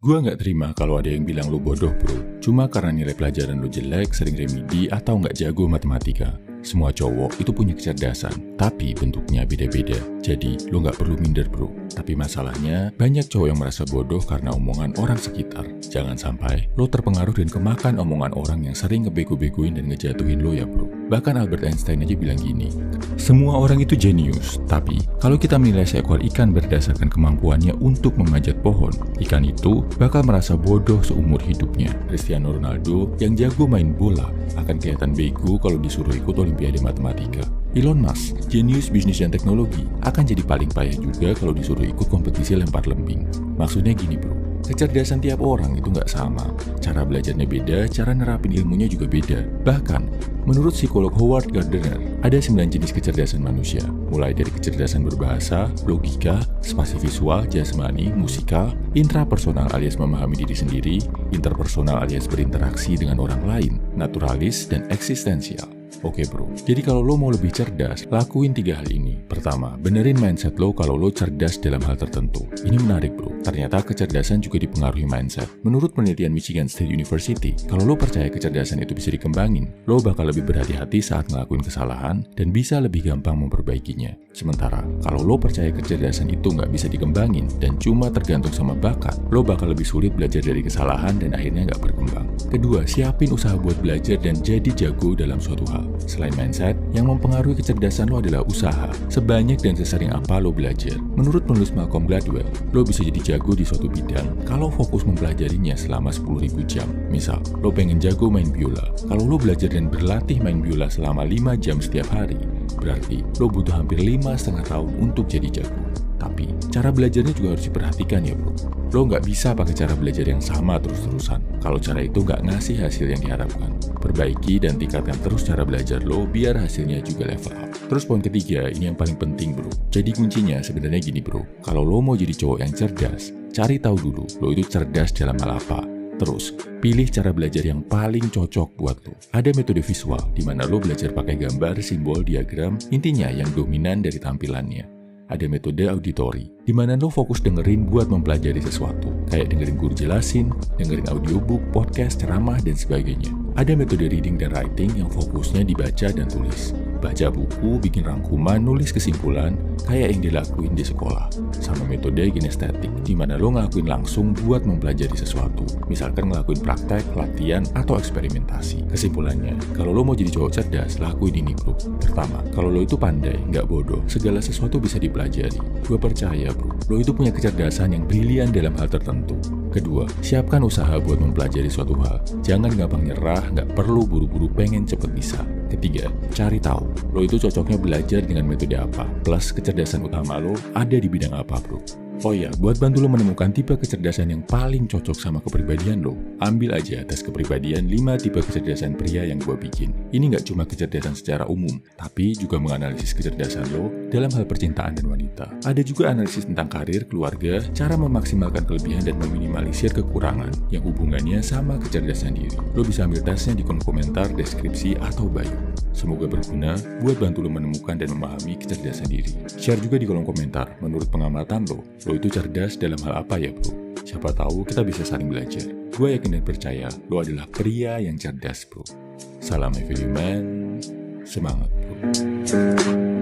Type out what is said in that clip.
Gua nggak terima kalau ada yang bilang lo bodoh bro, cuma karena nilai pelajaran lo jelek, sering remedi, atau nggak jago matematika. Semua cowok itu punya kecerdasan, tapi bentuknya beda-beda. Jadi, lo nggak perlu minder bro. Tapi masalahnya, banyak cowok yang merasa bodoh karena omongan orang sekitar. Jangan sampai lo terpengaruh dan kemakan omongan orang yang sering ngebego-begoin dan ngejatuhin lo ya bro. Bahkan Albert Einstein aja bilang gini, semua orang itu jenius, tapi kalau kita menilai seekor ikan berdasarkan kemampuannya untuk memanjat pohon, ikan itu bakal merasa bodoh seumur hidupnya. Cristiano Ronaldo yang jago main bola akan kelihatan bego kalau disuruh ikut Olimpiade Matematika. Elon Musk, jenius bisnis dan teknologi, akan jadi paling payah juga kalau disuruh ikut kompetisi lempar lembing. Maksudnya gini bro, kecerdasan tiap orang itu nggak sama. Cara belajarnya beda, cara nerapin ilmunya juga beda. Bahkan, menurut psikolog Howard Gardner, ada 9 jenis kecerdasan manusia. Mulai dari kecerdasan berbahasa, logika, spasi visual, jasmani, musikal, intrapersonal alias memahami diri sendiri, interpersonal alias berinteraksi dengan orang lain, naturalis, dan eksistensial. Oke bro, jadi kalau lo mau lebih cerdas, lakuin 3 hal ini. Pertama, benerin mindset lo kalau lo cerdas dalam hal tertentu. Ini menarik bro, ternyata kecerdasan juga dipengaruhi mindset. Menurut penelitian Michigan State University, kalau lo percaya kecerdasan itu bisa dikembangin, lo bakal lebih berhati-hati saat ngelakuin kesalahan dan bisa lebih gampang memperbaikinya. Sementara, kalau lo percaya kecerdasan itu nggak bisa dikembangin dan cuma tergantung sama bakat, lo bakal lebih sulit belajar dari kesalahan dan akhirnya nggak berkembang. Kedua, siapin usaha buat belajar dan jadi jago dalam suatu hal. Selain mindset, yang mempengaruhi kecerdasan lo adalah usaha. Sebanyak dan sesering apa lo belajar. Menurut penulis Malcolm Gladwell, lo bisa jadi jago di suatu bidang kalau fokus mempelajarinya selama 10.000 jam. Misal, lo pengen jago main biola. Kalau lo belajar dan berlatih main biola selama 5 jam setiap hari, berarti lo butuh hampir 5,5 tahun untuk jadi jago. Tapi, cara belajarnya juga harus diperhatikan ya bro. Lo nggak bisa pakai cara belajar yang sama terus-terusan. Kalau cara itu nggak ngasih hasil yang diharapkan. Perbaiki dan tingkatkan terus cara belajar lo biar hasilnya juga level up. Terus poin ketiga, ini yang paling penting bro. Jadi kuncinya sebenarnya gini bro. Kalau lo mau jadi cowok yang cerdas, cari tahu dulu lo itu cerdas dalam hal apa. Terus, pilih cara belajar yang paling cocok buat lo. Ada metode visual, di mana lo belajar pakai gambar, simbol, diagram, intinya yang dominan dari tampilannya. Ada metode auditori, di mana lo fokus dengerin buat mempelajari sesuatu, kayak dengerin guru jelasin, dengerin audiobook, podcast, ceramah, dan sebagainya. Ada metode reading dan writing yang fokusnya dibaca dan tulis. Baca buku, bikin rangkuman, nulis kesimpulan, kayak yang dilakuin di sekolah. Sama metode kinestetik, di mana lo ngelakuin langsung buat mempelajari sesuatu. Misalkan ngelakuin praktek, latihan, atau eksperimentasi. Kesimpulannya, kalau lo mau jadi cowok cerdas, lakuin ini bro. Pertama, kalau lo itu pandai, nggak bodoh, segala sesuatu bisa dipelajari. Gue percaya bro, lo itu punya kecerdasan yang brilian dalam hal tertentu. Kedua, siapkan usaha buat mempelajari suatu hal. Jangan gampang nyerah, nggak perlu buru-buru pengen cepet bisa. Ketiga, cari tahu, lo itu cocoknya belajar dengan metode apa, plus kecerdasan utama lo ada di bidang apa bro. Oh ya, buat bantu lo menemukan tipe kecerdasan yang paling cocok sama kepribadian lo, ambil aja tes kepribadian 5 tipe kecerdasan pria yang gue bikin. Ini nggak cuma kecerdasan secara umum, tapi juga menganalisis kecerdasan lo dalam hal percintaan dan wanita. Ada juga analisis tentang karir, keluarga, cara memaksimalkan kelebihan dan meminimalisir kekurangan yang hubungannya sama kecerdasan diri. Lo bisa ambil tesnya di kolom komentar, deskripsi, atau bio. Semoga berguna buat bantu lo menemukan dan memahami kecerdasan diri. Share juga di kolom komentar, menurut pengamatan lo itu cerdas dalam hal apa ya bro? Siapa tahu kita bisa saling belajar. Gue yakin dan percaya lo adalah pria yang cerdas bro. Salam Evil Man, semangat bro.